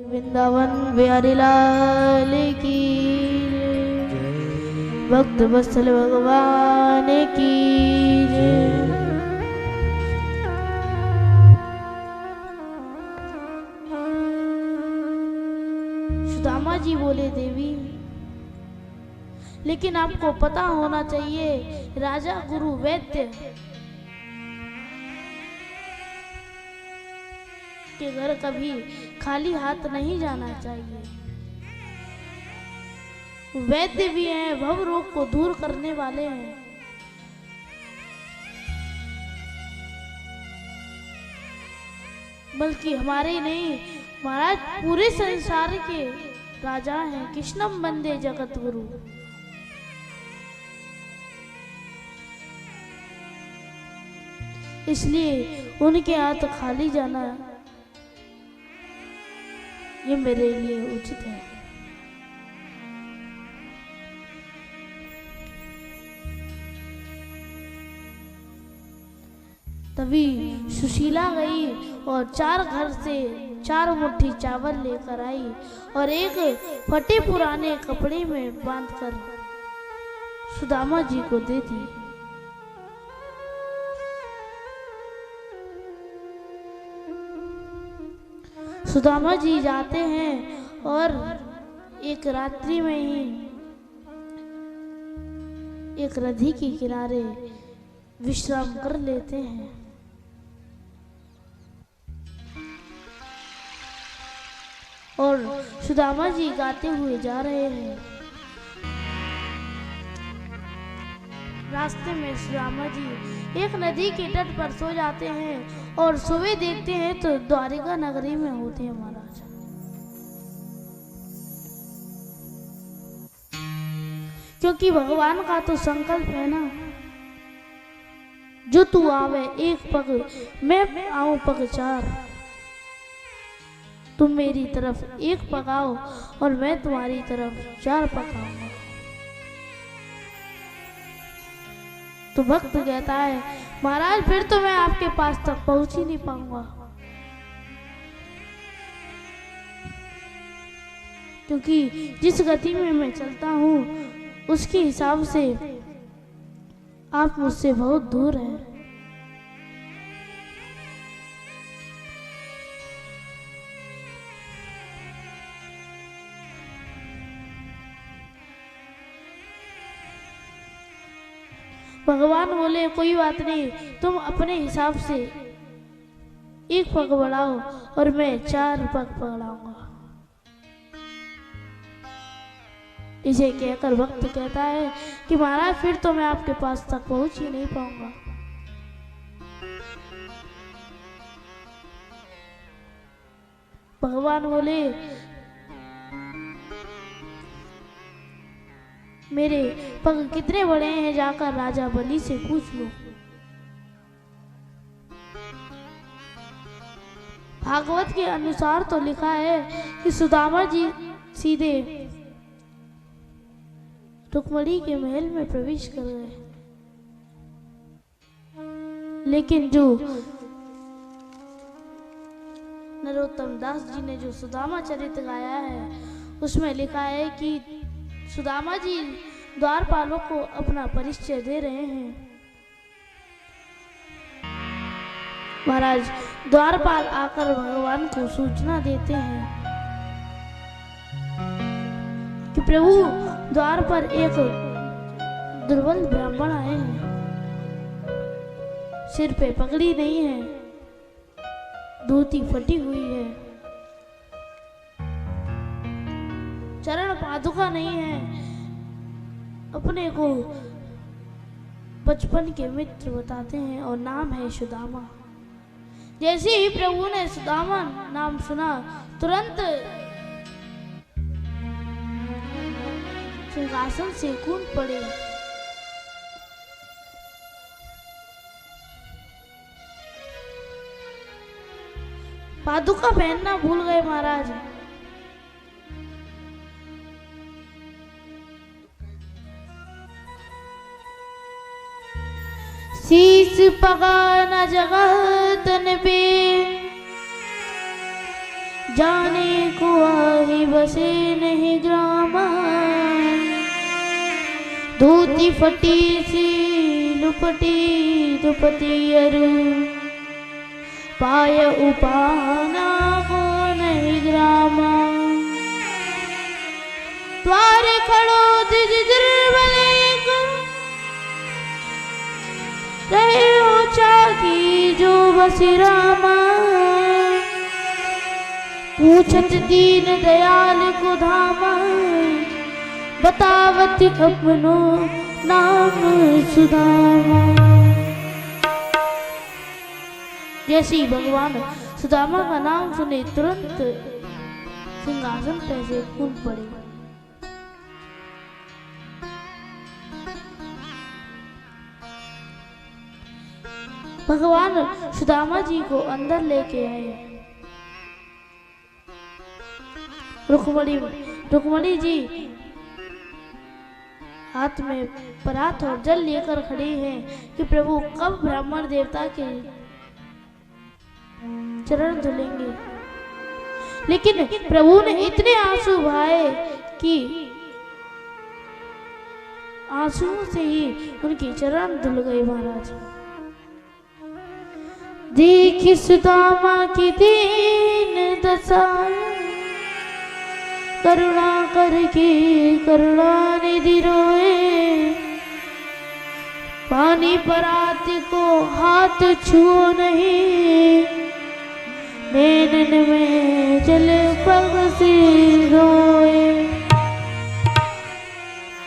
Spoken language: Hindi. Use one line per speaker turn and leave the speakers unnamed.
वृंदावन बिहारी लाल की, भक्त वत्सल भगवान की जय। सुदामा जी बोले, देवी लेकिन आपको पता होना चाहिए, राजा गुरु वैद्य के घर कभी खाली हाथ नहीं जाना चाहिए। वैद्य भी हैं, भव रोग को दूर करने वाले हैं। बल्कि हमारे नहीं, महाराज पूरे संसार के राजा हैं। कृष्णम वंदे जगत गुरु। इसलिए उनके हाथ खाली जाना ये मेरे लिए उचित है। तभी सुशीला गई और चार घर से 4 मुट्ठी चावल लेकर आई और एक फटे पुराने कपड़े में बांधकर सुदामा जी को दे दी। सुदामा जी जाते हैं और एक रात्रि में ही एक नदी के किनारे विश्राम कर लेते हैं। और सुदामा जी गाते हुए जा रहे हैं। रास्ते में सुदामा जी एक नदी के तट पर सो जाते हैं और सुबह देखते हैं तो द्वारिका नगरी में होते हैं महाराज। क्योंकि भगवान का तो संकल्प है ना, जो तू आवे एक पग, मैं आऊं पग 4। तुम मेरी तरफ एक पग आओ और मैं तुम्हारी तरफ 4 पग आऊंगा। तो भक्त कहता है, महाराज फिर तो मैं आपके पास तक पहुंच ही नहीं पाऊंगा, क्योंकि जिस गति में मैं चलता हूं उसके हिसाब से आप मुझसे बहुत दूर हैं। भगवान बोले, कोई बात नहीं, तुम अपने हिसाब से एक पग बढ़ाओ और मैं 4 पग बढ़ाऊंगा। इसे कहकर भक्त कहता है कि महाराज फिर तो मैं आपके पास तक पहुंच ही नहीं पाऊंगा। भगवान बोले, मेरे पग कितने बड़े हैं, जाकर राजा बलि से पूछ लो। भागवत के अनुसार तो लिखा है कि सुदामा जी सीधे रुक्मणी के महल में प्रवेश कर गए। लेकिन जो नरोत्तम दास जी ने जो सुदामा चरित गाया है उसमें लिखा है कि सुदामा जी द्वारपालों को अपना परिचय दे रहे हैं। महाराज द्वारपाल आकर भगवान को सूचना देते हैं कि प्रभु, द्वार पर एक दुर्बल ब्राह्मण आए हैं, सिर पे पगड़ी नहीं है, धोती फटी हुई है, चरण पादुका नहीं है, अपने को बचपन के मित्र बताते हैं और नाम है सुदामा। जैसे ही प्रभु ने सुदामा नाम सुना, तुरंत सिंहासन से कूद पड़े। पादुका पहनना भूल गए महाराज। शीश पगा न जगह तन पे, जाने को आही बसे नहीं ग्रामा। धोती फटी सी लुपटी दुपति अरु, पाय उपाना को नहीं ग्रामा। द्वारे खड़ो दिज दुर्बलेक, रहे ऊंचा की जो बसी रामा। पूछत दीन दयाल को धामा, बतावत अपनो नाम सुदामा। जैसे ही भगवान सुदामा का नाम सुने तुरंत सिंहासन पे से कूद पड़े। भगवान सुदामा जी को अंदर लेके आए। रुक्मणी जी हाथ में परात और जल लेकर खड़ी हैं कि प्रभु कब ब्राह्मण देवता के चरण धुलेंगे। लेकिन प्रभु ने इतने आंसू बहाए कि आंसुओं से ही उनके चरण धुल गए। महाराज देखी सुदामा की दीन दशा, करुणा करके करुणा निधि रोए। पानी परात को हाथ छुओ नहीं, नैनन में जल पग से रोए।